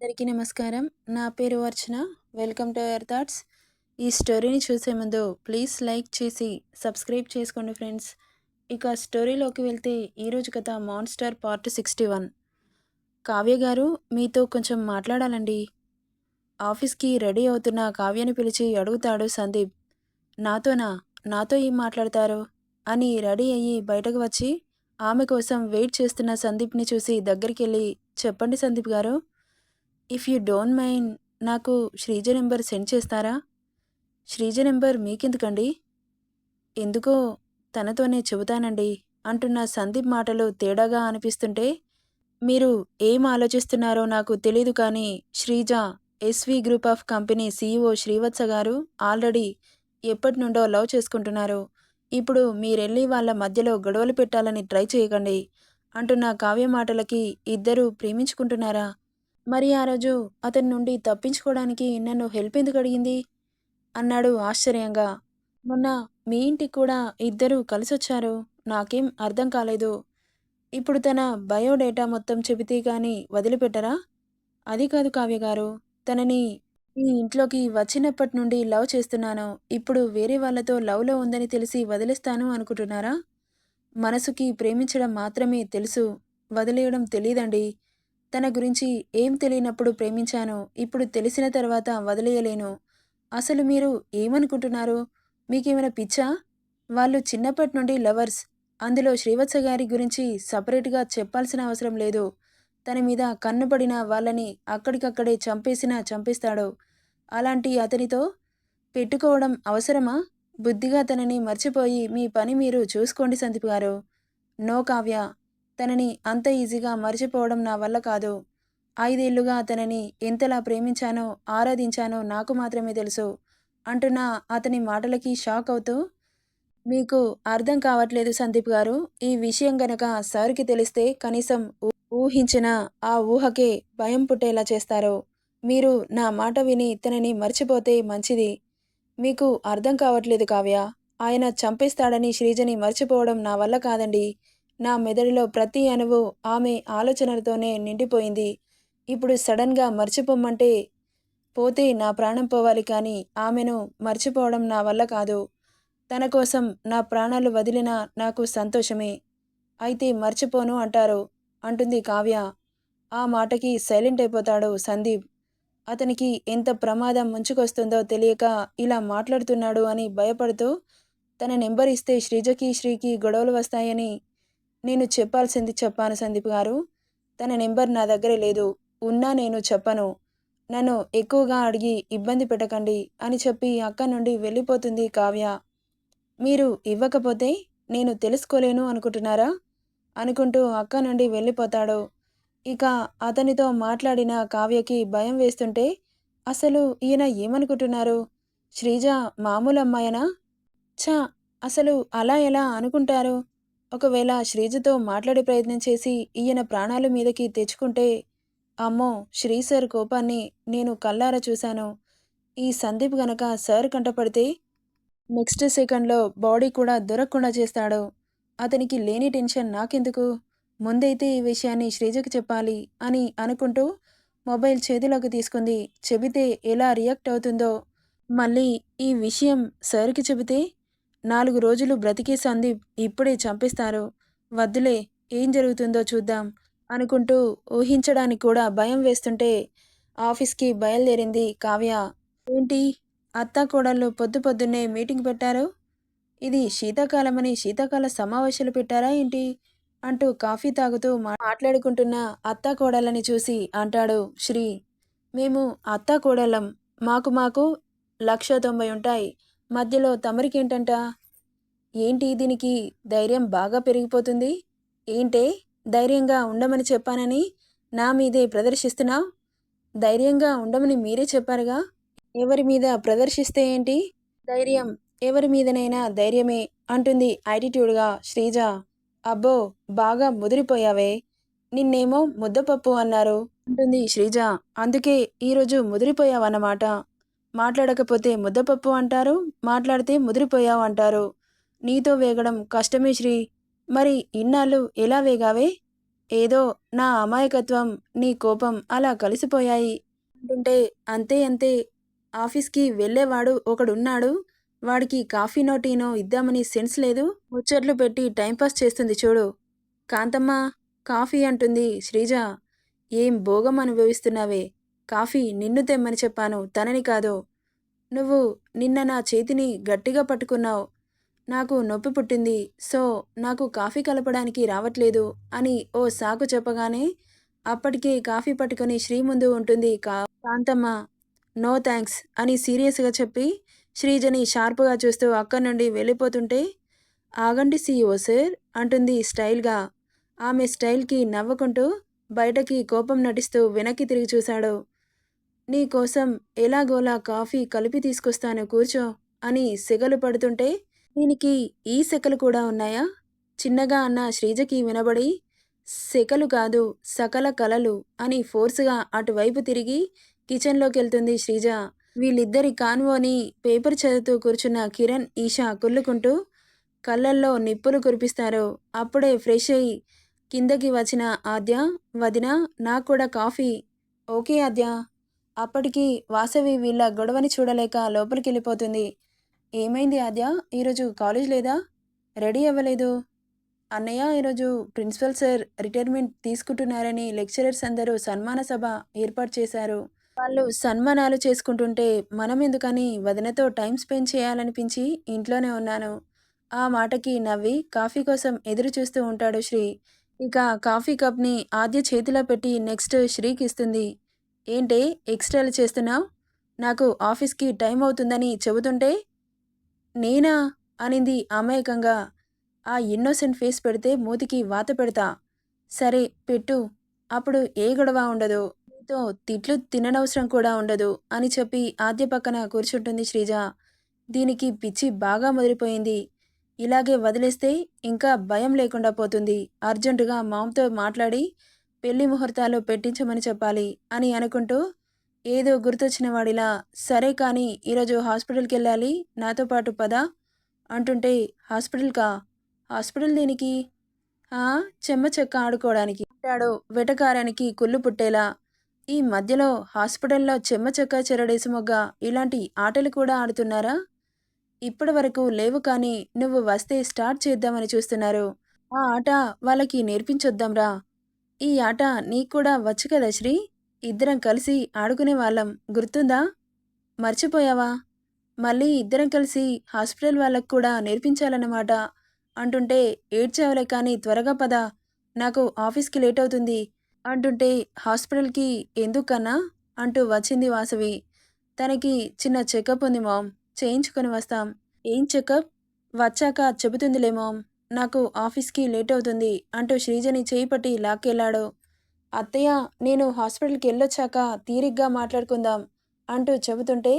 అందరికీ నమస్కారం. నా పేరు Archana. Welcome to your thoughts. ఈ స్టోరీని చూసే ముందు ప్లీజ్ లైక్ చేసి సబ్స్క్రైబ్ చేసుకోండి ఫ్రెండ్స్. ఇక స్టోరీలోకి వెళ్తే ఈరోజు కథ మాన్స్టర్ పార్ట్ 61. కావ్య గారు, మీతో కొంచెం మాట్లాడాలండి. ఆఫీస్కి రెడీ అవుతున్న కావ్యని పిలిచి అడుగుతాడు సందీప్. నాతోనా? నాతో ఏం మాట్లాడతారు? అని రెడీ అయ్యి బయటకు వచ్చి ఆమె కోసం వెయిట్ చేస్తున్న సందీప్ని చూసి దగ్గరికి చెప్పండి సందీప్ గారు, ఇఫ్ యూ డోంట్ మైండ్ నాకు శ్రీజ నెంబర్ సెండ్ చేస్తారా? శ్రీజ నెంబర్ మీకెందుకండి? ఎందుకో తనతోనే చెబుతానండి అంటున్న సందీప్ మాటలు తేడాగా అనిపిస్తుంటే, మీరు ఏం ఆలోచిస్తున్నారో నాకు తెలీదు కానీ Sreeja SV group of company CEO Srivatsa గారు ఆల్రెడీ ఎప్పటి నుండో లవ్ చేసుకుంటున్నారు. ఇప్పుడు మీరెళ్ళి వాళ్ళ మధ్యలో గొడవలు పెట్టాలని ట్రై చేయకండి అంటున్న కావ్య మాటలకి, ఇద్దరూ ప్రేమించుకుంటున్నారా? మరి ఆ రోజు అతని నుండి తప్పించుకోవడానికి నన్ను హెల్ప్ ఎందుకు అడిగింది? అన్నాడు ఆశ్చర్యంగా. మొన్న మీ ఇంటికి కూడా ఇద్దరూ కలిసొచ్చారు. నాకేం అర్థం కాలేదు. ఇప్పుడు తన బయోడేటా మొత్తం చెబితే గాని వదిలిపెట్టరా? అది కాదు కావ్య గారు. తనని ఈ ఇంట్లోకి వచ్చినప్పటి నుండి లవ్ చేస్తున్నాను. ఇప్పుడు వేరే వాళ్ళతో లవ్‌లో ఉందని తెలిసి వదిలేస్తాను అనుకుంటున్నారా? మనసుకి ప్రేమించడం మాత్రమే తెలుసు. వదిలేయడం తెలీదండి. తన గురించి ఏం తెలియనప్పుడు ప్రేమించాను. ఇప్పుడు తెలిసిన తర్వాత వదిలేయలేను. అసలు మీరు ఏమనుకుంటున్నారు? మీకేమైనా పిచ్చా? వాళ్ళు చిన్నప్పటి నుండి లవర్స్. అందులో శ్రీవత్స గారి గురించి సెపరేట్‌గా చెప్పాల్సిన అవసరం లేదు. తన మీద కన్ను పడిన వాళ్ళని అక్కడికక్కడే చంపేసినా చంపేస్తాడు. అలాంటి అతనితో పెట్టుకోవడం అవసరమా? బుద్ధిగా తనని మర్చిపోయి మీ పని మీరు చూసుకోండి సందీప్ గారు. నో కావ్య. తనని అంత ఈజీగా మర్చిపోవడం నా వల్ల కాదు. 5 ఏళ్లుగా తనని ఎంతలా ప్రేమించానో, ఆరాధించానో నాకు మాత్రమే తెలుసు అంటున్న అతని మాటలకి షాక్ అవుతూ, మీకు అర్థం కావట్లేదు సందీప్ గారు. ఈ విషయం గనక సార్‌కి తెలిస్తే కనీసం ఊహించిన ఆ ఊహకే భయం పుట్టేలా చేస్తారు. మీరు నా మాట విని తనని మర్చిపోతే మంచిది. మీకు అర్థం కావట్లేదు కావ్య. ఆయన చంపేస్తాడని శ్రీజని మర్చిపోవడం నా వల్ల కాదండి. నా మెదడులో ప్రతి అణువు ఆమె ఆలోచనలతోనే నిండిపోయింది. ఇప్పుడు సడన్‌గా మర్చిపోమ్మంటే పోతే నా ప్రాణం పోవాలి కానీ ఆమెను మర్చిపోవడం నా వల్ల కాదు. తన కోసం నా ప్రాణాలు వదిలినా నాకు సంతోషమే. అయితే మర్చిపోను అంటారు అంటుంది కావ్య. ఆ మాటకి సైలెంట్ అయిపోతాడు సందీప్. అతనికి ఎంత ప్రమాదం ముంచుకొస్తుందో తెలియక ఇలా మాట్లాడుతున్నాడు అని భయపడుతూ, తన నెంబర్ ఇస్తే శ్రీకి గొడవలు వస్తాయని నేను చెప్పాల్సింది చెప్పాను సందీప్ గారు. తన నెంబర్ నా దగ్గర లేదు. ఉన్నా నేను చెప్పను. నన్ను ఎక్కువగా అడిగి ఇబ్బంది పెట్టకండి అని చెప్పి అక్కడి నుండి వెళ్ళిపోతుంది కావ్య. మీరు ఇవ్వకపోతే నేను తెలుసుకోలేను అనుకుంటున్నారా? అనుకుంటూ అక్కడి నుండి వెళ్ళిపోతాడు. ఇక అతనితో మాట్లాడిన కావ్యకి భయం వేస్తుంటే, అసలు ఈయన ఏమనుకుంటున్నారు? శ్రీజ మామూలు అమ్మాయేనా? ఛ! అసలు అలా ఎలా అనుకుంటారు? ఒకవేళ శ్రీజతో మాట్లాడే ప్రయత్నం చేసి ఈయన ప్రాణాలు మీదకి తెచ్చుకుంటే, అమ్మో! శ్రీ సార్ కోపాన్ని నేను కళ్ళారా చూశాను. ఈ సందీప్ గనక సార్ కంటపడితే నెక్స్ట్ సెకండ్‌లో బాడీ కూడా దొరకకుండా చేస్తాడు. అతనికి లేని టెన్షన్ నాకెందుకు? ముందైతే ఈ విషయాన్ని శ్రీజకి చెప్పాలి అని అనుకుంటూ మొబైల్ చేతిలోకి తీసుకుంది. చెబితే ఎలా రియాక్ట్ అవుతుందో, మళ్ళీ ఈ విషయం సార్‌కి చెబితే 4 రోజులు బ్రతికే సందీప్ ఇప్పుడే చంపేస్తారు. వద్దులే, ఏం జరుగుతుందో చూద్దాం అనుకుంటూ ఊహించడానికి కూడా భయం వేస్తుంటే ఆఫీస్‌కి బయలుదేరింది కావ్య. ఏంటి అత్తాకోడళ్ళు పొద్దు పొద్దున్నే మీటింగ్ పెట్టారు? ఇది శీతాకాలమని శీతాకాల సమావేశాలు పెట్టారా ఏంటి? అంటూ కాఫీ తాగుతూ మాట్లాడుకుంటున్న అత్తాకోడళ్ళని చూసి అంటాడు శ్రీ. మేము అత్తాకోడళ్ళం. మాకు 1,90,000 ఉంటాయి. మధ్యలో తమరికేంటంట? ఏంటి దీనికి ధైర్యం బాగా పెరిగిపోతుంది? ఏంటే ధైర్యంగా ఉండమని చెప్పానని నా మీదే ప్రదర్శిస్తున్నావ్? ధైర్యంగా ఉండమని మీరే చెప్పారుగా? ఎవరి మీద ప్రదర్శిస్తే ఏంటి? ధైర్యం ఎవరి మీదనైనా ధైర్యమే అంటుంది యాటిట్యూడ్‌గా శ్రీజ. అబ్బో! బాగా ముదిరిపోయావే. నిన్నేమో ముద్దపప్పు అన్నారు అంటుంది శ్రీజ. అందుకే ఈరోజు ముదిరిపోయావన్నమాట. మాట్లాడకపోతే ముద్దపప్పు అంటారు. మాట్లాడితే ముదిరిపోయావు అంటారు. నీతో వేగడం కష్టమే శ్రీ. మరి ఇన్నాళ్ళు ఎలా వేగావే? ఏదో నా అమాయకత్వం, నీ కోపం అలా కలిసిపోయాయి అంటుంటే, అంతే అంతే, ఆఫీస్‌కి వెళ్ళేవాడు ఒకడున్నాడు. వాడికి కాఫీనో, టీనో ఇద్దామని సెన్స్ లేదు. ముచ్చట్లు పెట్టి టైం పాస్ చేస్తుంది చూడు. కాంతమ్మ, కాఫీ అంటుంది శ్రీజ. ఏం భోగం అనుభవిస్తున్నావే? కాఫీ నిన్ను తెమ్మని చెప్పాను, తనని కాదు. నువ్వు నిన్న నా చేతిని గట్టిగా పట్టుకున్నావు. నాకు నొప్పి పుట్టింది. సో, నాకు కాఫీ కలపడానికి రావట్లేదు అని ఓ సాకు చెప్పగానే అప్పటికే కాఫీ పట్టుకొని శ్రీ ముందు ఉంటుంది కాంతమ్మ. నో థాంక్స్ అని సీరియస్‌గా చెప్పి శ్రీజని షార్ప్‌గా చూస్తూ అక్కడి నుండి వెళ్ళిపోతుంటే, ఆగండి సీఈఓ సార్ అంటుంది స్టైల్‌గా. ఆమె స్టైల్‌కి నవ్వుకుంటూ బయటకి కోపం నటిస్తూ వెనక్కి తిరిగి చూశాడు. నీ కోసం ఎలాగోలా కాఫీ కలిపి తీసుకొస్తాను కూర్చో అని సెగలు పడుతుంటే, దీనికి ఈ సెకలు కూడా ఉన్నాయా? చిన్నగా అన్న శ్రీజకి వినబడి, సెకలు కాదు సకల కలలు అని ఫోర్సుగా అటువైపు తిరిగి కిచెన్లోకెళ్తుంది శ్రీజ. వీళ్ళిద్దరి కాన్వోని పేపర్ చదువుతూ కూర్చున్న కిరణ్, ఈషా కుళ్ళుకుంటూ కళ్ళల్లో నిప్పులు కురిపిస్తారు. అప్పుడే ఫ్రెష్ అయ్యి కిందకి వచ్చిన ఆద్య, వదినా నాకు కూడా కాఫీ. ఓకే ఆద్య. అప్పటికి వాసవి వీళ్ళ గొడవని చూడలేక లోపలికెళ్ళిపోతుంది. ఏమైంది ఆద్య, ఈరోజు కాలేజ్ లేదా? రెడీ అవ్వలేదు. అన్నయ్య, ఈరోజు ప్రిన్సిపల్ సార్ రిటైర్మెంట్ తీసుకుంటున్నారని లెక్చరర్స్ అందరూ సన్మాన సభ ఏర్పాటు చేశారు. వాళ్ళు సన్మానాలు చేసుకుంటుంటే మనం ఎందుకని వదినతో టైం స్పెండ్ చేయాలనిపించి ఇంట్లోనే ఉన్నాను. ఆ మాటకి నవ్వి కాఫీ కోసం ఎదురు చూస్తూ ఉంటాడు శ్రీ. ఇక కాఫీ కప్ని ఆద్య చేతిలో పెట్టి నెక్స్ట్ శ్రీకి ఇస్తుంది. ఏంటే ఎక్స్ట్రాలు చేస్తున్నావు? నాకు ఆఫీస్కి టైం అవుతుందని చెబుతుంటే. నేనా అనింది అమాయకంగా. ఆ ఇన్నోసెంట్ ఫేస్ పెడితే మూతికి వాత పెడతా. సరే పెట్టు, అప్పుడు ఏ గొడవ ఉండదు, నీతో తిట్లు తిననవసరం కూడా ఉండదు అని చెప్పి ఆద్య పక్కన కూర్చుంటుంది శ్రీజ. దీనికి పిచ్చి బాగా ముదిరిపోయింది. ఇలాగే వదిలేస్తే ఇంకా భయం లేకుండా పోతుంది. అర్జెంటుగా మామతో మాట్లాడి పెళ్లి ముహూర్తాలు పెట్టించమని చెప్పాలి అని అనుకుంటూ ఏదో గుర్తొచ్చిన వాడిలా, సరే కానీ ఈరోజు హాస్పిటల్కి వెళ్ళాలి, నాతో పాటు పద అంటుంటే, హాస్పిటల్కా? హాస్పిటల్ దేనికి? ఆ, చెమ్మ చెక్క ఆడుకోవడానికి అంటాడు వెటకారానికి కుళ్ళు పుట్టేలా. ఈ మధ్యలో హాస్పిటల్లో చెమ్మ చెక్క, చెరడేసి మొగ్గ ఇలాంటి ఆటలు కూడా ఆడుతున్నారా? ఇప్పటి వరకు లేవు కానీ నువ్వు వస్తే స్టార్ట్ చేద్దామని చూస్తున్నారు. ఆ ఆట వాళ్ళకి నేర్పించొద్దాంరా. ఈ ఆట నీకు కూడా వచ్చు కదా శ్రీ. ఇద్దరం కలిసి ఆడుకునే వాళ్ళం, గుర్తుందా? మర్చిపోయావా? మళ్ళీ ఇద్దరం కలిసి హాస్పిటల్ వాళ్ళకు కూడా నేర్పించాలన్నమాట అంటుంటే, ఏడ్చావులే కానీ త్వరగా పద, నాకు ఆఫీస్కి లేట్ అవుతుంది అంటుంటే, హాస్పిటల్కి ఎందుకన్నా అంటూ వచ్చింది వాసవి. తనకి చిన్న చెకప్ ఉంది మామ్, చేయించుకొని వస్తాం. ఏం చెకప్? వచ్చాక చెబుతుందిలే మామ్, నాకు ఆఫీస్కి లేట్ అవుతుంది అంటూ శ్రీజని చేయి పట్టి లాక్కెళ్ళాడు. అత్తయ్య, నేను హాస్పిటల్కి వెళ్ళొచ్చాక తీరిగ్గా మాట్లాడుకుందాం అంటూ చెబుతుంటే,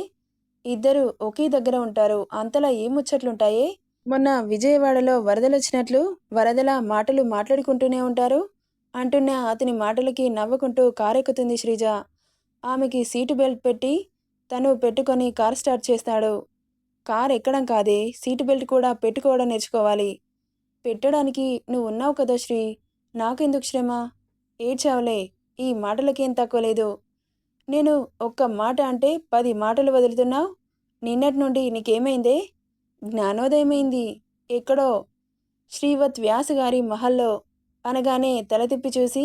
ఇద్దరు ఒకే దగ్గర ఉంటారు, అంతలా ఏం ముచ్చట్లుంటాయే? మొన్న విజయవాడలో వరదలొచ్చినట్లు వరదల మాటలు మాట్లాడుకుంటూనే ఉంటారు అంటున్న అతని మాటలకి నవ్వుకుంటూ కారెక్కుతుంది శ్రీజ. ఆమెకి సీటు బెల్ట్ పెట్టి తను పెట్టుకొని కార్ స్టార్ట్ చేస్తాడు. కార్ ఎక్కడం కాదే, సీటు బెల్ట్ కూడా పెట్టుకోవడం నేర్చుకోవాలి. పెట్టడానికి నువ్వు ఉన్నావు కదా శ్రీ, నాకెందుకు శ్రమ? ఏడ్చావులే, ఈ మాటలకేం తక్కువ లేదు. నేను ఒక్క మాట అంటే 10 మాటలు వదులుతున్నావు. నిన్నటి నుండి నీకేమైందే? జ్ఞానోదయమైంది ఎక్కడో శ్రీవత్ వ్యాస్ గారి మహల్లో అనగానే తల తిప్పి చూసి,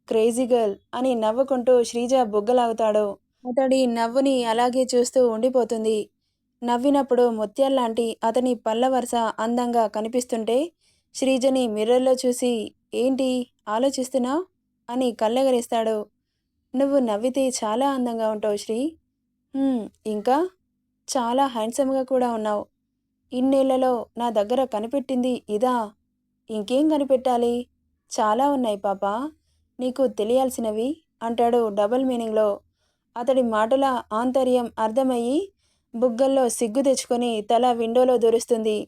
క్రేజీ గర్ల్ అని నవ్వుకుంటూ శ్రీజ బుగ్గలాగుతాడు. అతడి నవ్వుని అలాగే చూస్తూ ఉండిపోతుంది. నవ్వినప్పుడు ముత్యాల్లాంటి అతని పళ్ళ వరుస అందంగా కనిపిస్తుంటే శ్రీజని మిర్రర్లో చూసి, ఏంటి ఆలోచిస్తున్నావు అని కళ్ళెగరేస్తాడు. నువ్వు నవ్వితే చాలా అందంగా ఉంటావు శ్రీ. "హ్మ్, ఇంకా చాలా హ్యాండ్సమ్గా కూడా ఉన్నావు. ఇన్నేళ్లలో నా దగ్గర కనిపెట్టింది ఇదా? ఇంకేం కనిపెట్టాలి? చాలా ఉన్నాయి పాపా, నీకు తెలియాల్సినవి" అంటాడు డబుల్ మీనింగ్లో. అతడి మాటల ఆంతర్యం అర్థమయ్యి బుగ్గల్లో సిగ్గు తెచ్చుకొని తల విండోలో దూరుస్తుంది.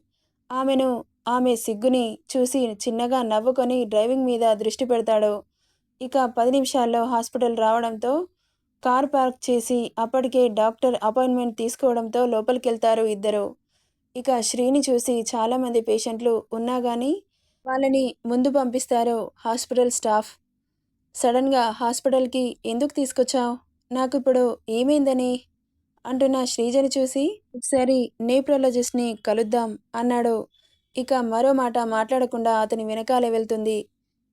ఆమె సిగ్గుని చూసి చిన్నగా నవ్వుకొని డ్రైవింగ్ మీద దృష్టి పెడతాడు. ఇక 10 నిమిషాల్లో హాస్పిటల్ రావడంతో కార్ పార్క్ చేసి అప్పటికే డాక్టర్ అపాయింట్మెంట్ తీసుకోవడంతో లోపలికెళ్తారు ఇద్దరు. ఇక శ్రీని చూసి చాలామంది పేషెంట్లు ఉన్నా కానీ వాళ్ళని ముందు పంపిస్తారు హాస్పిటల్ స్టాఫ్. సడన్‌గా హాస్పిటల్‌కి ఎందుకు తీసుకొచ్చావు? నాకిప్పుడు ఏమైందని? అంటున్న శ్రీజని చూసి, ఒకసారి నేప్రాలజిస్ట్‌ని కలుద్దాం అన్నాడు. ఇక మరో మాట మాట్లాడకుండా అతని వెనకాలే వెళ్తుంది.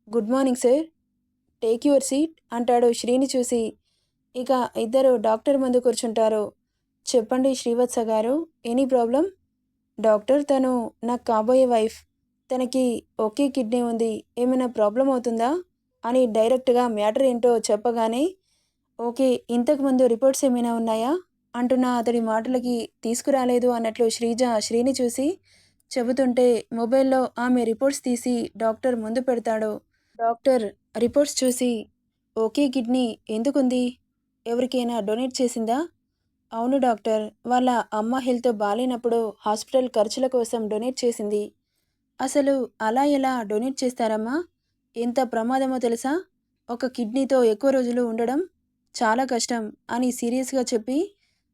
Good morning sir. Take your seat అంటాడు శ్రీని చూసి. ఇక ఇద్దరు డాక్టర్ ముందు కూర్చుంటారు. చెప్పండి శ్రీవత్స గారు, ఎనీ ప్రాబ్లం? డాక్టర్, తను నాకు కాబోయే వైఫ్. తనకి ఒకే కిడ్నీ ఉంది. ఏమైనా ప్రాబ్లం అవుతుందా? అని డైరెక్ట్‌గా మ్యాటర్ ఏంటో చెప్పగానే, ఓకే, ఇంతకుముందు రిపోర్ట్స్ ఏమైనా ఉన్నాయా? అంటున్న అతడి మాటలకి తీసుకురాలేదు అన్నట్లు శ్రీజ శ్రీని చూసి చెబుతుంటే మొబైల్‌లో ఆమె రిపోర్ట్స్ తీసి డాక్టర్ ముందు పెడతాడు. డాక్టర్ రిపోర్ట్స్ చూసి, ఓకే కిడ్నీ ఎందుకుంది? ఎవరికైనా డొనేట్ చేసిందా? అవును డాక్టర్. వాళ్ళ అమ్మ హెల్త్ బాలేనప్పుడు హాస్పిటల్ ఖర్చుల కోసం డొనేట్ చేసింది. అసలు అలా ఎలా డొనేట్ చేస్తారమ్మా? ఎంత ప్రమాదమో తెలుసా? ఒక కిడ్నీతో ఎక్కువ రోజులు ఉండడం చాలా కష్టం అని సీరియస్‌గా చెప్పి,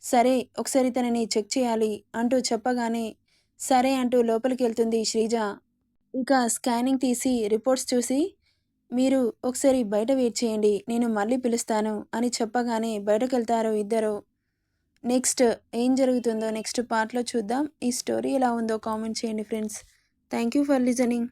సరే ఒకసారి తనని చెక్ చేయాలి అంటూ చెప్పగానే, సరే అంటూ లోపలికెళ్తుంది శ్రీజ. ఇక స్కానింగ్ తీసి రిపోర్ట్స్ చూసి, మీరు ఒకసారి బయట వెయిట్ చేయండి. నేను మళ్ళీ పిలుస్తాను అని చెప్పగానే బయటకెళ్తారు ఇద్దరు. నెక్స్ట్ ఏం జరుగుతుందో నెక్స్ట్ పార్ట్‌లో చూద్దాం. ఈ స్టోరీ ఎలా ఉందో కామెంట్ చేయండి friends. Thank you for listening.